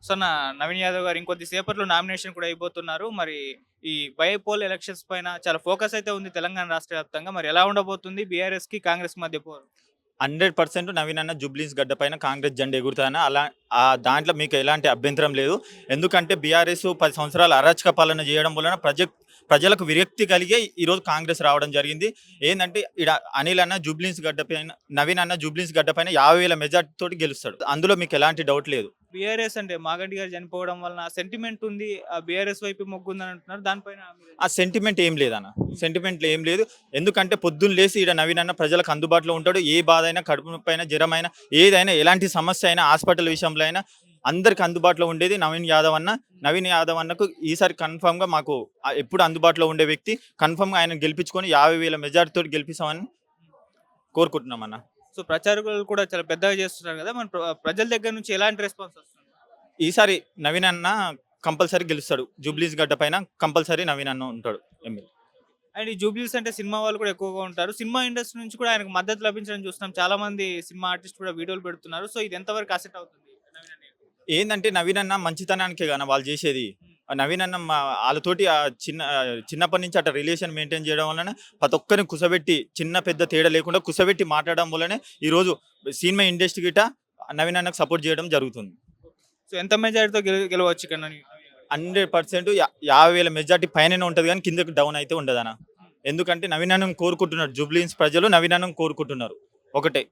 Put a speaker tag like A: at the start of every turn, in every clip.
A: So, Naveen Yadav గారు ఇంకొద్ది సేపట్లో నామినేషన్ కూడా అయిపోతున్నారు. మరి ఈ బైపోల్ ఎలక్షన్స్ పైన చాలా ఫోకస్ అయితే ఉంది తెలంగాణ రాష్ట్ర వ్యాప్తంగా. మరి ఎలా ఉండబోతుంది బీఆర్ఎస్‌కి, కాంగ్రెస్‌కి మధ్య పోరు?
B: 100% నవీన్ అన్న జుబ్లీస్ గడ్డ పైన కాంగ్రెస్ జెండా ఎగురుతాయన్న దాంట్లో మీకు ఎలాంటి అభ్యంతరం లేదు. ఎందుకంటే బీఆర్ఎస్ 10 సంవత్సరాలు అరాచక పాలన చేయడం వలన ప్రజలకు విరక్తి కలిగే ఈరోజు కాంగ్రెస్ రావడం జరిగింది. ఏందంటే ఈడ అనిల్ అన్న జుబ్లీస్ గడ్డ పైన నవీన్ అన్న జుబ్లీస్ గడ్డ పైన 50,000 మెజార్టీ తోటి గెలుస్తాడు. అందులో మీకు ఎలాంటి డౌట్ లేదు.
A: బీఆర్ఎస్ అంటే మాగంటి గారు చనిపోవడం వలన సెంటిమెంట్ ఉంది. బీఆర్ఎస్ వైపు మొగ్గుందని అంటున్నారు. దానిపైన మీరేం
B: ఆ సెంటిమెంట్ ఏం లేదన్న. సెంటిమెంట్ ఏం లేదు. ఎందుకంటే పొద్దున్న లేసి ఈడ నవీన్ అన్న ప్రజలకు అందుబాటులో ఉంటాడు. ఏ బాధైనా, కడుపు నొప్పైనా, జ్వరమైనా, ఏదైనా ఎలాంటి సమస్య అయినా హాస్పిటల్ విషయంలో అయినా అందరికి అందుబాటులో ఉండేది నవీన్ యాదవ్ అన్న. నవీన్ యాదవ్ అన్నకు ఈసారి కన్ఫర్మ్‌గా మాకు ఎప్పుడు అందుబాటులో ఉండే వ్యక్తి. కన్ఫర్మ్‌గా ఆయనను గెలిపించుకొని 50,000 మెజారిటీతోటి గెలిపిస్తామని కోరుకుంటున్నామన్న.
A: సో, ప్రచారకులు కూడా చాలా పెద్దగా చేస్తున్నారు గదా! మరి ప్రజల దగ్గర నుంచి ఎలాంటి రెస్పాన్స్ వస్తుంది?
B: ఈసారి నవీన్ అన్న కంపల్సరీ గెలుస్తాడు. జూబ్లీస్ గడ్డ పైన కంపల్సరీ నవీన్ అన్న ఉంటాడు ఎమ్మెల్యే.
A: అండ్ ఈ జూబ్లీస్ అంటే సినిమా వాళ్ళు కూడా ఎక్కువగా ఉంటారు. సినిమా ఇండస్ట్రీ నుంచి కూడా ఆయనకు మద్దతు లభించడం చూస్తున్నాం. చాలా మంది సినిమా ఆర్టిస్ట్ కూడా వీడియోలు పెడుతున్నారు. సో, ఇది ఎంతవరకు అసెట్ అవుతుంది నవీన్ అన్నయ్యకి?
B: ఏందంటే నవీన్ అన్న మంచితనానికే గాన వాళ్ళు చేసేది. ఆ నవీన్ అన్న ఆళ్ళతోటి చిన్నప్పటి నుంచి అట్లా రిలేషన్ మెయింటైన్ చేయడం వలన ప్రతి ఒక్కరిని కుసబెట్టి చిన్న పెద్ద తేడా లేకుండా కుసబెట్టి మాట్లాడడం వల్లనే ఈరోజు సినిమా ఇండస్ట్రీ గిట నవీన్ అన్నకు సపోర్ట్ చేయడం జరుగుతుంది.
A: సో, ఎంత మెజారిటీతో గెలవచ్చు ఇక్కడ నవీన్ గారు?
B: 100% 50,000 మెజార్టీ పైననే ఉంటది గానీ కిందకి డౌన్ అయితే ఉండదన్న. ఎందుకంటే నవీన్ అన్నని కోరుకుంటున్నారు. జూబ్లీహిల్స్ ప్రజలు నవీన్ అన్నని కోరుకుంటున్నారు. ఒకటే.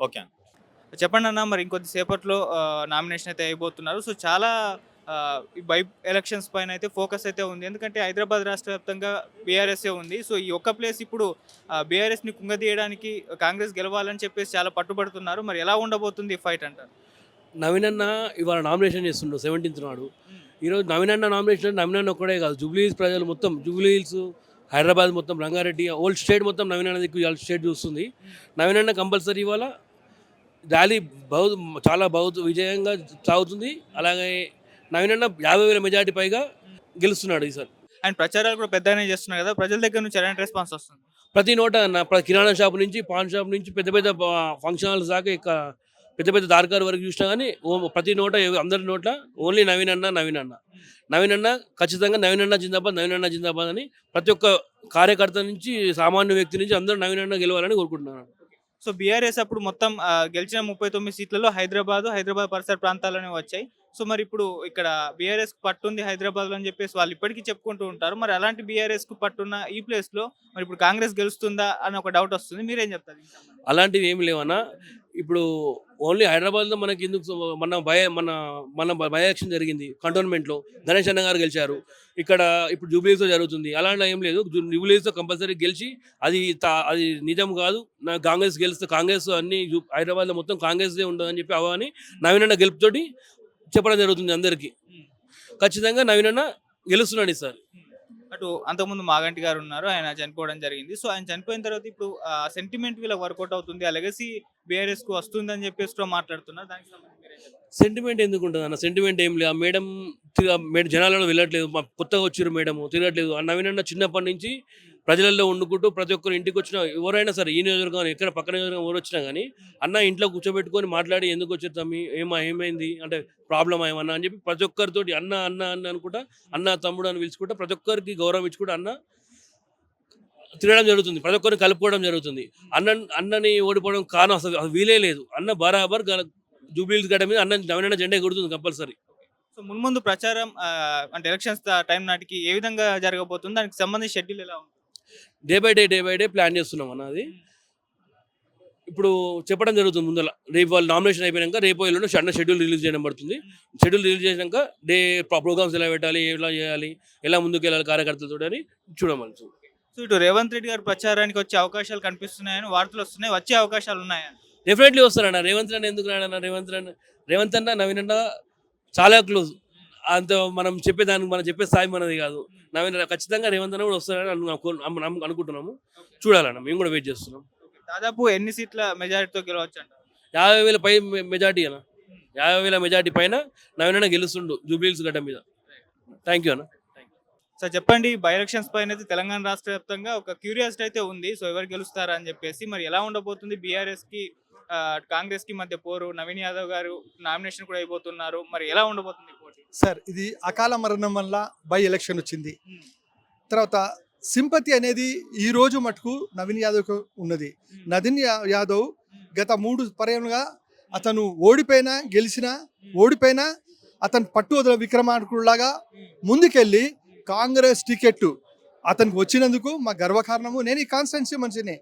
B: ఓకే అన్న.
A: చెప్పండన్నా మరి ఇంకొద్ది సేపట్లో నామినేషన్ అయితే అయిబోతున్నారు. సో, చాలా ఈ ఎలక్షన్స్ పైన అయితే ఫోకస్ అయితే ఉంది. ఎందుకంటే హైదరాబాద్ రాష్ట్ర వ్యాప్తంగా బీఆర్ఎస్సే ఉంది. సో, ఈ ఒక్క ప్లేస్ ఇప్పుడు బీఆర్ఎస్‌ని కుంగదీయడానికి కాంగ్రెస్ గెలవాలని చెప్పేసి చాలా పట్టుబడుతున్నారు. మరి ఎలా ఉండబోతుంది ఈ ఫైట్ అంటారు?
C: నవీన్ అన్న ఇవాళ నామినేషన్ చేస్తుండు 17th నాడు.
A: హ్మ్.
C: ఈరోజు నవీన్ అన్న నామినేషన్ నవీన్ అన్న ఒక్కడే కాదు, జూబ్లీ హిల్స్ ప్రజలు మొత్తం, జూబ్లీ హిల్స్, హైదరాబాద్ మొత్తం, రంగారెడ్డి ఓల్డ్ స్టేట్ మొత్తం నవీన్ అన్న దిక్కు ఇవాళ స్టేట్ చూస్తుంది. నవీన్ అన్న కంపల్సరీ ఇవాళ ర్యాలీ చాలా విజయంగా సాగుతుంది. అలాగే నవీన్ అన్న 50,000 మెజార్టీ పైగా గెలుస్తున్నాడు ఈసారి.
A: అండ్ ప్రచారాలు కూడా పెద్దగానే చేస్తున్నారు కదా! ప్రజల దగ్గర నుంచి ఎలాంటి రెస్పాన్స్ వస్తుంది?
C: ప్రతి నోట అన్న కిరాణా షాప్ నుంచి, పాన్ షాప్ నుంచి, పెద్ద పెద్ద ఫంక్షన్ హాల్స్ దాకా పెద్ద పెద్ద దార్కారు వరకు చూసినా కానీ ప్రతి నోట అందరి నోట్ల ఓన్లీ నవీన్ అన్న, నవీన్ అన్న, నవీన్ అన్న, ఖచ్చితంగా నవీన్ అన్న జిందాబాద్, నవీన్ అన్న జిందాబాద్ అని ప్రతి ఒక్క కార్యకర్త నుంచి, సామాన్య వ్యక్తి నుంచి అందరూ నవీన్ అన్న గెలవాలని కోరుకుంటున్నాను.
A: సో, బీఆర్ఎస్ అప్పుడు మొత్తం గెలిచిన 39 సీట్లలో హైదరాబాద్ పరిసర ప్రాంతాల్లోనే వచ్చాయి. సో, మరి ఇప్పుడు ఇక్కడ బీఆర్ఎస్‌కి పట్టుంది హైదరాబాద్‌లో అని చెప్పేసి వాళ్ళు ఇప్పటికీ చెప్పుకుంటూ ఉంటారు. మరి అలాంటి బీఆర్ఎస్‌కు పట్టున్న ఈ ప్లేస్‌లో మరి ఇప్పుడు కాంగ్రెస్ గెలుస్తుందా అని ఒక డౌట్ వస్తుంది. మీరేం చెప్తారు దీనికి సంబంధించి?
C: అలాంటివి ఏమి లేవన్నా. ఇప్పుడు ఓన్లీ హైదరాబాద్లో మనకి ఎందుకు మన బై ఎలక్షన్ జరిగింది కంటోన్మెంట్లో, గణేష్ అన్న గారు గెలిచారు. ఇక్కడ ఇప్పుడు జూబ్లీస్లో జరుగుతుంది. అలాంటి ఏం లేదు. జూబ్లీస్లో కంపల్సరీ గెలిచి అది నిజం కాదు, కాంగ్రెస్ గెలిస్తే కాంగ్రెస్ అన్ని హైదరాబాద్లో మొత్తం కాంగ్రెస్దే ఉండదని చెప్పి అవని నవీన్ అన్న గెలుపుతోటి చెప్పడం జరుగుతుంది అందరికీ. ఖచ్చితంగా నవీన్ అన్న గెలుస్తున్నాడు ఈసారి.
A: అటు అంతకుముందు మాగంటి గారు ఉన్నారు. ఆయన చనిపోవడం జరిగింది. సో, ఆయన చనిపోయిన తర్వాత ఇప్పుడు సెంటిమెంట్ వీళ్ళకి వర్కౌట్ అవుతుంది. ఆ లెగసీ బీఆర్ఎస్‌కు వస్తుందని చెప్పేసి కూడా మాట్లాడుతున్నారు. దానికి సంబంధించి మీరేం చెప్తారు?
C: సెంటిమెంట్ ఎందుకుంటది అన్న? సెంటిమెంట్ ఏం లేదు. ఆ మేడం జనాలలో వెళ్ళట్లేదు. కొత్తగా వచ్చిర్రు మేడం తిరగట్లేదు. ఆ నవీన్ అన్న చిన్నప్పటి నుంచి ప్రజలలో వండుకుంటూ ప్రతి ఒక్కరు ఇంటికి వచ్చిన ఎవరైనా సరే, ఈ నియోజకవర్గం ఎక్కడ పక్క నియోజకవర్గం ఎవరు వచ్చినా కానీ అన్న ఇంట్లో కూర్చోబెట్టుకొని మాట్లాడి, ఎందుకు వచ్చారు తమ్మి, ఏమైంది అంటే ప్రాబ్లం ఏమన్నా అని చెప్పి ప్రతి ఒక్కరితోటి అన్న అన్న అన్న అనుకుంటా, అన్న తమ్ముడు అని పిలుచుకుంటా ప్రతి ఒక్కరికి గౌరవం ఇచ్చుకుంటా అన్న తిరగడం జరుగుతుంది. ప్రతి ఒక్కరిని కలుపుకోవడం జరుగుతుంది. అన్నని ఓడిపోవడం కారణం అసలు అది వీలే లేదు. అన్న బరాబర్ జూబ్లీహిల్స్ గడ్డ మీద నవీన్ అన్న జెండా ఎగురుతుంది కంపల్సరీ.
A: సో, మున్ముందు ప్రచారం అంటే ఎలక్షన్స్ టైం నాటికి ఏ విధంగా జరగబోతుంది? దానికి సంబంధించి షెడ్యూల్ ఎలా ఉంటుంది?
C: డే బై డే ప్లాన్ చేస్తున్నాం అన్న. అది ఇప్పుడు చెప్పడం జరుగుతుంది ముందల. రేపు వాళ్ళు నామినేషన్ అయిపోయాక రేపు ఎల్లుండి అన్న షెడ్యూల్ రిలీజ్ చేయడం పడుతుంది. షెడ్యూల్ రిలీజ్ చేసినాక ప్రోగ్రామ్స్ ఎలా పెట్టాలి, ఎలా చేయాలి, ఎలా ముందుకు వెళ్ళాలి కార్యకర్తలతో అని చూడమని.
A: సో, ఇటు రేవంత్ రెడ్డి గారు ప్రచారానికి వచ్చే అవకాశాలు కనిపిస్తున్నాయని వార్తలు వస్తున్నాయి. వచ్చే అవకాశాలు ఉన్నాయా?
C: డెఫినెట్లీ వస్తారన్న. రేవంత్ అన్న ఎందుకు రాడన్న? రేవంత్ అన్న నవీన్ అన్న చాలా క్లోజ్. అంత మనం చెప్పే స్థాయి మనది కాదు. నవీన్ ఖచ్చితంగా రేవంత్ అన్న కూడా వస్తారని అనుకుంటున్నాము. చూడాలన్న, మేము కూడా వెయిట్ చేస్తున్నాం.
A: దాదాపు ఎన్ని సీట్ల మెజారిటీతో గెలవచ్చు అంటారు?
C: 50,000 పై మెజార్టీ అన్న. 50,000 మెజార్టీ పైన నవీన్ అన్న గెలుస్తుండు జూబ్లీహిల్స్ గడ్డ మీద. థ్యాంక్ యూ అన్న.
A: సో, చెప్పండి, బై ఎలక్షన్స్ పైన అయితే తెలంగాణ రాష్ట్ర వ్యాప్తంగా ఒక క్యూరియాసిటీ అయితే ఉంది. సో, ఎవరు గెలుస్తారా అని చెప్పేసి మరి ఎలా ఉండబోతుంది బీఆర్ఎస్‌కి కాంగ్రెస్ కి మధ్య పోరు, నవీన్ యాదవ్ గారు నామినేషన్ కూడా అయిపోతున్నారు. మరి ఎలా ఉండబోతుంది పోటీ?
D: సార్ ఇది అకాల మరణం వల్ల బై ఎలక్షన్ వచ్చింది. తర్వాత సింపతి అనేది ఈ రోజు మటుకు నవీన్ యాదవ్కు ఉన్నది. నవీన్ యాదవ్ గత 3 పర్యాలుగా అతను ఓడిపోయినా అతను పట్టు వదల విక్రమార్కుడిలాగా ముందుకెళ్ళి కాంగ్రెస్ టికెట్ అతనికి వచ్చినందుకు మా గర్వకారణము. నేను ఈ కాన్స్టిట్యున్సీ మనిషినే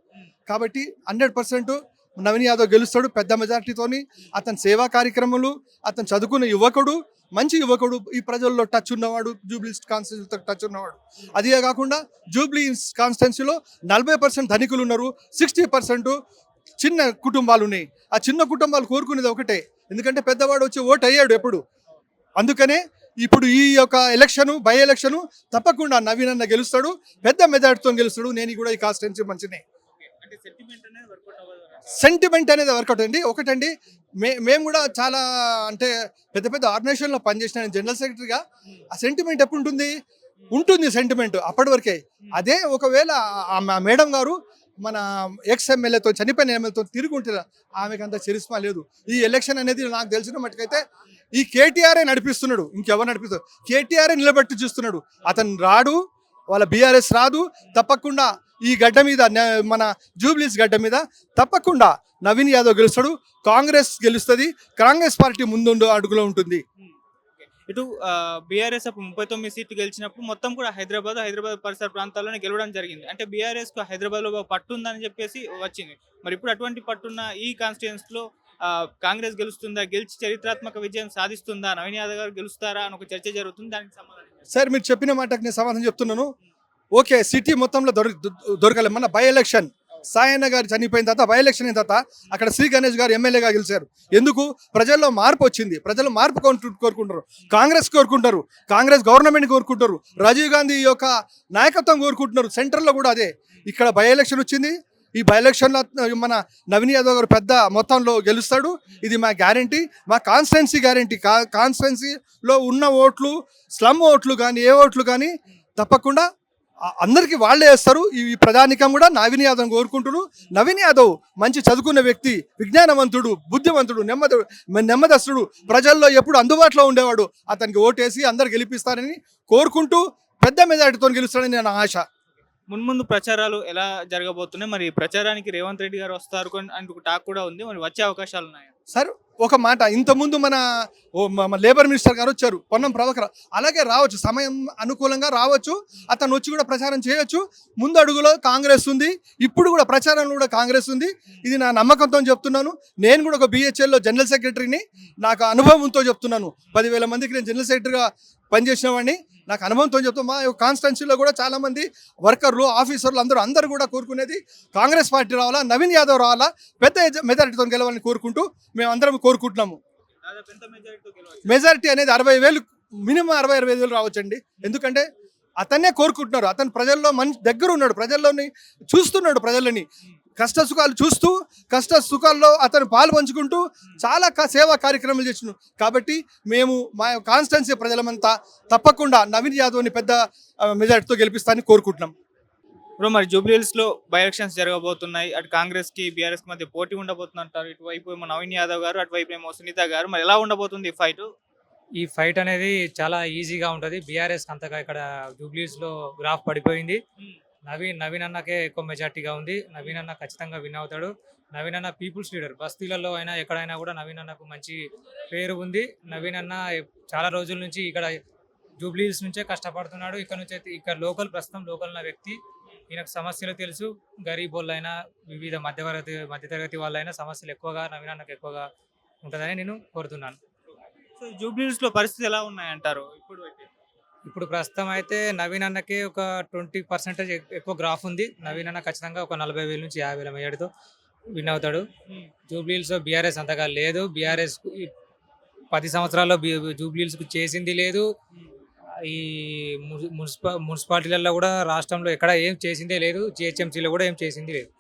D: కాబట్టి 100% నవీన్ యాదవ్ గెలుస్తాడు పెద్ద మెజార్టీతోని. అతని సేవా కార్యక్రమాలు, అతను చదువుకున్న యువకుడు, మంచి యువకుడు, ఈ ప్రజల్లో టచ్ ఉన్నవాడు, జూబ్లీ కాన్స్టిట్యున్సీతో టచ్ ఉన్నవాడు. అదే కాకుండా జూబ్లీ కాన్స్టిట్యున్సీలో 40% ధనికులు ఉన్నారు, 60% చిన్న కుటుంబాలు ఉన్నాయి. ఆ చిన్న కుటుంబాలు కోరుకునేది ఒకటే, ఎందుకంటే పెద్దవాడు వచ్చి ఓటు అయ్యాడు ఎప్పుడు. అందుకనే ఇప్పుడు ఈ యొక్క బై ఎలక్షను తప్పకుండా నవీన్ అన్న గెలుస్తాడు, పెద్ద మెజార్టీతో గెలుస్తాడు. నేను కూడా ఈ కాన్స్టిట్యున్సీ మంచినే.
A: అంటే సెంటిమెంట్ అనేది వర్కౌట్ అవ్వదు.
D: సెంటిమెంట్ అనేది వర్కౌట్ అండి. ఒకటండి, మేము కూడా చాలా అంటే పెద్ద పెద్ద ఆర్గనైజేషన్లో పనిచేసిన జనరల్ సెక్రటరీగా ఆ సెంటిమెంట్ ఎప్పుడు ఉంటుంది సెంటిమెంట్ అప్పటి వరకే. అదే ఒకవేళ ఆ మేడం గారు మన ఎక్స్ ఎమ్మెల్యేతో, చనిపోయిన ఎమ్మెల్యేతో తిరుగుంటారు, ఆమెకు అంత చరిస్మా లేదు. ఈ ఎలక్షన్ అనేది నాకు తెలిసిన మట్టుకైతే ఈ కేటీఆర్ఏ నడిపిస్తున్నాడు, ఇంకెవరు నడిపిస్తారు? కేటీఆర్ఏ నిలబెట్టి చూస్తున్నాడు. అతను రాడు, వాళ్ళ బీఆర్ఎస్ రాదు. తప్పకుండా ఈ గడ్డ మీద, మన జూబ్లీస్ గడ్డ మీద తప్పకుండా నవీన్ యాదవ్ గెలుస్తాడు, కాంగ్రెస్ గెలుస్తుంది, కాంగ్రెస్ పార్టీ ముందు అడుగులో ఉంటుంది.
A: ఇటు బీఆర్ఎస్ అప్పుడు 39 సీట్లు గెలిచినప్పుడు మొత్తం కూడా హైదరాబాద్ పరిసర ప్రాంతాల్లోనే గెలవడం జరిగింది. అంటే బీఆర్ఎస్ కు హైదరాబాద్ లో పట్టు ఉందని చెప్పేసి వచ్చింది. మరి ఇప్పుడు అటువంటి పట్టున్న ఈ కాన్స్టిట్యుయెన్సీ లో కాంగ్రెస్ గెలుస్తుందా, గెలిచి చరిత్రాత్మక విజయం సాధిస్తుందా, నవీన్ యాదవ్ గారు గెలుస్తారా అని ఒక చర్చ జరుగుతుంది. దానికి సమాధానం
D: సార్ మీరు చెప్పిన మాటకు నేను సమాధానం చెప్తున్నాను. ఓకే, సిటీ మొత్తంలో దొరకలే. మన బై ఎలక్షన్ సాయన్న గారు చనిపోయిన తర్వాత, బై ఎలక్షన్ అయిన తర్వాత అక్కడ శ్రీ గణేష్ గారు ఎమ్మెల్యేగా గెలిచారు. ఎందుకు? ప్రజల్లో మార్పు వచ్చింది. ప్రజలు మార్పు కోరుకుంటారు, కాంగ్రెస్ కోరుకుంటారు, కాంగ్రెస్ గవర్నమెంట్ కోరుకుంటారు, రాజీవ్ గాంధీ యొక్క నాయకత్వం కోరుకుంటున్నారు. సెంట్రల్లో కూడా అదే. ఇక్కడ బై ఎలక్షన్ వచ్చింది. ఈ బై ఎలక్షన్లో మన నవీన్ యాదవ్ గారు పెద్ద మొత్తంలో గెలుస్తాడు. ఇది మా గ్యారంటీ, మా కాన్స్టిట్యున్సీ గ్యారంటీ. కాన్స్టిట్యున్సీలో ఉన్న ఓట్లు, స్లమ్ ఓట్లు కానీ, ఏ ఓట్లు కానీ తప్పకుండా అందరికీ వాళ్ళే వేస్తారు. ఈ ప్రధానికం కూడా నవీన్ యాదవ్ కోరుకుంటున్నారు. నవీన్ యాదవ్ మంచి చదువుకున్న వ్యక్తి, విజ్ఞానవంతుడు, బుద్ధివంతుడు, నెమ్మదస్తుడు, ప్రజల్లో ఎప్పుడు అందుబాటులో ఉండేవాడు. అతనికి ఓటేసి అందరు గెలిపిస్తారని కోరుకుంటూ పెద్ద మెజారిటీతో గెలుస్తాడని నా ఆశ.
A: మున్ముందు ప్రచారాలు ఎలా జరగబోతున్నాయి? మరి ప్రచారానికి రేవంత్ రెడ్డి గారు వస్తారు అని టాక్ కూడా ఉంది. మరి వచ్చే అవకాశాలు ఉన్నాయా?
D: సార్ ఒక మాట, ఇంతకుముందు మన లేబర్ మినిస్టర్ గారు వచ్చారు, పొన్నం ప్రభాకర్. అలాగే రావచ్చు, సమయం అనుకూలంగా రావచ్చు, అతను వచ్చి కూడా ప్రచారం చేయొచ్చు. ముందు అడుగులో కాంగ్రెస్ ఉంది, ఇప్పుడు కూడా ప్రచారంలో కూడా కాంగ్రెస్ ఉంది. ఇది నా నమ్మకంతో చెప్తున్నాను. నేను కూడా ఒక BHLలో జనరల్ సెక్రటరీని, నాకు అనుభవంతో చెప్తున్నాను. 10,000 మందికి నేను జనరల్ సెక్రటరీగా పనిచేసిన వాడిని, నాకు అనుభవంతో చెప్తాను. మా కాన్స్టిట్యున్సీలో కూడా చాలా మంది వర్కర్లు, ఆఫీసర్లు అందరూ కూడా కోరుకునేది కాంగ్రెస్ పార్టీ రావాలా, నవీన్ యాదవ్ రావాలా, పెద్ద మెజారిటీతో గెలవాలని కోరుకుంటూ మేము అందరం కోరుకుంటున్నాము. మెజారిటీ అనేది 60,000, మినిమం 60,000 రావచ్చండి. ఎందుకంటే అతన్నే కోరుకుంటున్నారు. అతను ప్రజల్లో దగ్గర ఉన్నాడు, ప్రజల్లోని చూస్తున్నాడు, ప్రజలని కష్ట సుఖాలు చూస్తూ, కష్ట సుఖాల్లో అతను పాలు పంచుకుంటూ చాలా సేవా కార్యక్రమాలు చేస్తున్నాడు. కాబట్టి మేము మా కాన్స్టిట్యున్సీ ప్రజలమంతా తప్పకుండా నవీన్ యాదవ్ని పెద్ద మెజారిటీతో గెలిపిస్తానని కోరుకుంటున్నాం.
A: ఇప్పుడు మరి జూబ్లీహిల్స్ లో బై ఎలక్షన్స్ జరగబోతున్నాయి. అటు కాంగ్రెస్ కి బీఆర్ఎస్ కి మధ్య పోటీ ఉండబోతుందంటారు. ఇటువైపు ఏమో నవీన్ యాదవ్ గారు, అటువైపు ఏమో సునీత గారు. మరి ఎలా ఉండబోతుంది ఈ ఫైట్?
E: ఈ ఫైట్ అనేది చాలా ఈజీగా ఉంటుంది. బీఆర్ఎస్ అంతగా ఇక్కడ జూబ్లీస్ లో గ్రాఫ్ పడిపోయింది. నవీన్ అన్నకే ఎక్కువ మెజార్టీగా ఉంది. నవీన్ అన్న ఖచ్చితంగా విన్ అవుతాడు. నవీన్ అన్న పీపుల్స్ లీడర్. బస్తీలలో అయినా ఎక్కడైనా కూడా నవీన్ అన్నకు మంచి పేరు ఉంది. నవీన్ అన్న చాలా రోజుల నుంచి ఇక్కడ జూబ్లీస్ నుంచే కష్టపడుతున్నాడు. ఇక్కడ ప్రస్తుతం లోకల్ ఉన్న వ్యక్తి. ఈయనకు సమస్యలు తెలుసు. గరీబ్ వాళ్ళైనా, వివిధ మధ్యతరగతి వాళ్ళైనా సమస్యలు ఎక్కువగా నవీన్ అన్నకు ఎక్కువగా ఉంటుందని నేను కోరుతున్నాను.
A: సో జూబ్లీహిల్స్ లో పరిస్థితి ఎలా ఉన్నాయంటారు
E: ఇప్పుడు ప్రస్తుతం అయితే నవీన్ అన్నకే ఒక 20% ఎక్కువ గ్రాఫ్ ఉంది. నవీన్ అన్న ఖచ్చితంగా ఒక 40,000 నుంచి 50,000 మెజార్టీతో విన్ అవుతాడు. జూబ్లీహిల్స్ బీఆర్ఎస్ అంతగా లేదు. బీఆర్ఎస్ 10 సంవత్సరాల్లో జూబ్లీహిల్స్కు చేసింది లేదు. ఈ మున్సిపాలిటీలలో కూడా రాష్ట్రంలో ఎక్కడ ఏం చేసిందే లేదు. GHMCలో కూడా ఏం చేసింది లేదు.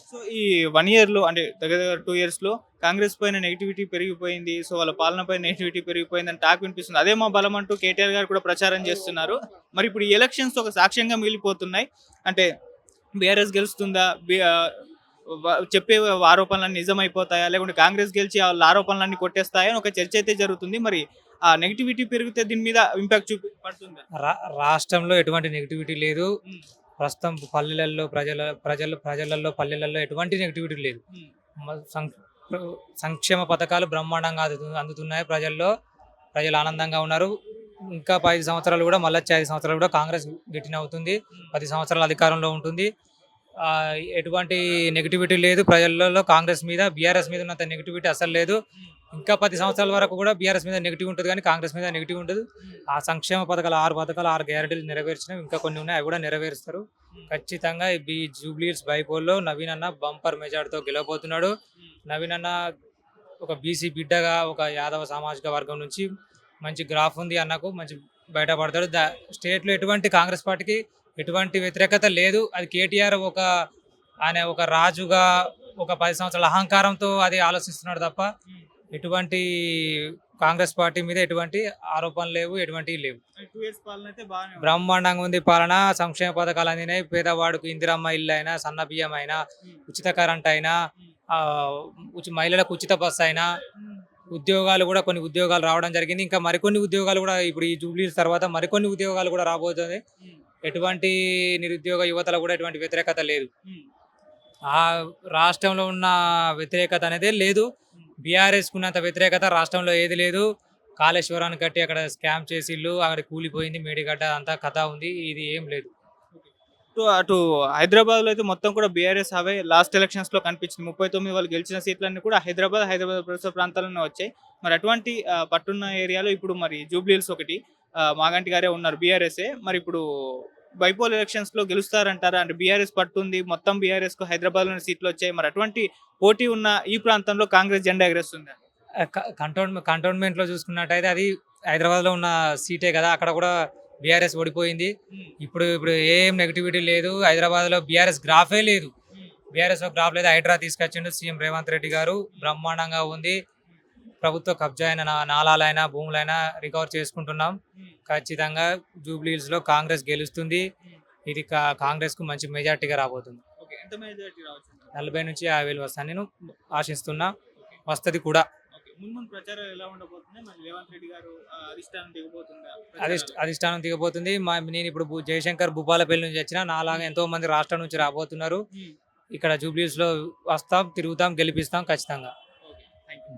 A: సో ఈ 1 year లో, అంటే దగ్గర 2 years లో కాంగ్రెస్ పైన నెగిటివిటీ పెరిగిపోయింది. సో వాళ్ళ పాలన పైన నెగిటివిటీ పెరిగిపోయిందని టాక్ వినిపిస్తుంది. అదే మా బలం అంటూ కేటీఆర్ గారు కూడా ప్రచారం చేస్తున్నారు. మరి ఇప్పుడు ఈ ఎలక్షన్స్ ఒక సాక్ష్యంగా మిగిలిపోతున్నాయి. అంటే బీఆర్ఎస్ గెలుస్తుందా, చెప్పే ఆరోపణలన్నీ నిజమైపోతాయా, లేకుంటే కాంగ్రెస్ గెలిచి వాళ్ళ ఆరోపణలన్నీ కొట్టేస్తాయా అని ఒక చర్చ అయితే జరుగుతుంది. మరి ఆ నెగిటివిటీ పెరిగితే దీని మీద ఇంపాక్ట్ పడుతుందా?
E: రాష్ట్రంలో ఎటువంటి నెగిటివిటీ లేదు. ప్రస్తుతం పల్లెలలో ప్రజలలో పల్లెలలో ఎటువంటి నెగిటివిటీ లేదు.
A: ఉమ్.
E: మ- సం- సంక్షేమ పథకాలు బ్రహ్మాండంగా అందుతున్నాయి. ప్రజలు ఆనందంగా ఉన్నారు. ఇంకా 5 సంవత్సరాలు కూడా మళ్ళీ 5 సంవత్సరాలు కూడా కాంగ్రెస్ గెటిన్ అవుతుంది. 10 సంవత్సరాలు అధికారంలో ఉంటుంది. ఆ, ఎటువంటి నెగిటివిటీ లేదు ప్రజలలో. కాంగ్రెస్ మీద బీఆర్ఎస్ మీద ఉన్నంత నెగిటివిటీ అసలు లేదు. ఇంకా 10 సంవత్సరాల వరకు కూడా బీఆర్ఎస్ మీద నెగిటివ్ ఉంటుంది, కానీ కాంగ్రెస్ మీద నెగిటివ్ ఉంటుంది. ఆ సంక్షేమ పథకాలు 6 గ్యారెంటీలు నెరవేర్చినవి, ఇంకా కొన్ని ఉన్నాయి, అవి కూడా నెరవేరుస్తారు. ఖచ్చితంగా ఈ జూబ్లీహిల్స్ బైపోల్లో నవీన్ అన్న బంపర్ మెజార్టీతో గెలవబోతున్నాడు. నవీన్ అన్న ఒక బీసీ బిడ్డగా, ఒక యాదవ సామాజిక వర్గం నుంచి మంచి గ్రాఫ్ ఉంది అన్నకు, మంచి బయటపడతాడు. స్టేట్లో ఎటువంటి కాంగ్రెస్ పార్టీకి ఎటువంటి వ్యతిరేకత లేదు. అది కేటీఆర్ ఆయన ఒక రాజుగా ఒక 10 సంవత్సరాల అహంకారంతో అది ఆలోచిస్తున్నాడు తప్ప ఎటువంటి కాంగ్రెస్ పార్టీ మీద ఎటువంటి ఆరోపణలు లేవు, ఎటువంటివి లేవు.
A: 2 years పాలన అయితే బాగానే ఉంది.
E: బ్రహ్మాండంగా ఉంది పాలన. సంక్షేమ పథకాలు అందినాయి. పేదవాడికి ఇందిరమ్మ ఇల్లు అయినా, సన్న బియ్యం అయినా, ఉచిత కరెంట్ అయినా, మహిళలకు ఉచిత బస్సు అయినా, ఉద్యోగాలు కూడా కొన్ని ఉద్యోగాలు రావడం జరిగింది. ఇంకా మరికొన్ని ఉద్యోగాలు కూడా ఇప్పుడు ఈ జూబ్లీస్ తర్వాత మరికొన్ని ఉద్యోగాలు కూడా రాబోతుంది. ఎటువంటి నిరుద్యోగ యువతలో కూడా ఎటువంటి వ్యతిరేకత లేదు. ఆ రాష్ట్రంలో ఉన్న వ్యతిరేకత అనేది లేదు. బీఆర్ఎస్ కున్నంత వ్యతిరేకత రాష్ట్రంలో ఏది లేదు. కాళేశ్వరాన్ని కట్టి అక్కడ స్కామ్ చేసిళ్ళు, అక్కడ కూలిపోయింది మేడిగడ్డ, అంతా కథ ఉంది. ఇది ఏం లేదు.
A: అటు హైదరాబాద్ లో అయితే మొత్తం కూడా బీఆర్ఎస్ అవే లాస్ట్ ఎలక్షన్స్ లో కనిపించింది. 39 వాళ్ళు గెలిచిన సీట్లన్నీ కూడా హైదరాబాద్ పరిసర ప్రాంతాల్లోనే వచ్చాయి. మరి అటువంటి పట్టున్న ఏరియాలో ఇప్పుడు మరి జూబ్లీహిల్స్ ఒకటి, మాగంటి గారే ఉన్నారు బీఆర్ఎస్ఏ. మరి ఇప్పుడు బైపోల్ ఎలక్షన్స్ లో గెలుస్తారంటారా? అంటే బీఆర్ఎస్ పట్టుంది, మొత్తం బీఆర్ఎస్ కు హైదరాబాద్ లోని సీట్లు వచ్చాయి. మరి అటువంటి పోటీ ఉన్న ఈ ప్రాంతంలో కాంగ్రెస్ జెండా ఎగరేస్తుంది.
E: కంటోన్మెంట్ లో చూసుకున్నట్టయితే అది హైదరాబాద్ లో ఉన్న సీటే కదా, అక్కడ కూడా బీఆర్ఎస్ ఓడిపోయింది. ఇప్పుడు ఏం నెగిటివిటీ లేదు. హైదరాబాద్ లో బీఆర్ఎస్ గ్రాఫే లేదు. బీఆర్ఎస్ గ్రాఫ్ లేదు. హైడ్రా తీసుకొచ్చిండు సీఎం రేవంత్ రెడ్డి గారు, బ్రహ్మాండంగా ఉంది. ప్రభుత్వ కబ్జా అయిన నాలాలైనా భూములైనా రికవర్ చేసుకుంటున్నాం. ఖచ్చితంగా జూబ్లీహిల్స్ లో కాంగ్రెస్ గెలుస్తుంది. ఇది కాంగ్రెస్ కు మంచి మెజార్టీగా రాబోతుంది. 40 నుంచి 50,000 వస్తాను నేను ఆశిస్తున్నా. వస్తుంది కూడా.
A: ప్రచారం ఎలా ఉండబోతుంది? మరి రేవంత్ రెడ్డి గారు అధిష్టానం దిగబోతుందా?
E: అధిష్టానం దిగబోతుంది. నేను ఇప్పుడు జయశంకర్ భూపాలపల్లి నుంచి వచ్చిన, నాలాగా ఎంతో మంది రాష్ట్రం నుంచి రాబోతున్నారు. ఇక్కడ జూబ్లీహిల్స్ లో వస్తాం, తిరుగుతాం, గెలిపిస్తాం ఖచ్చితంగా.
A: Thank you.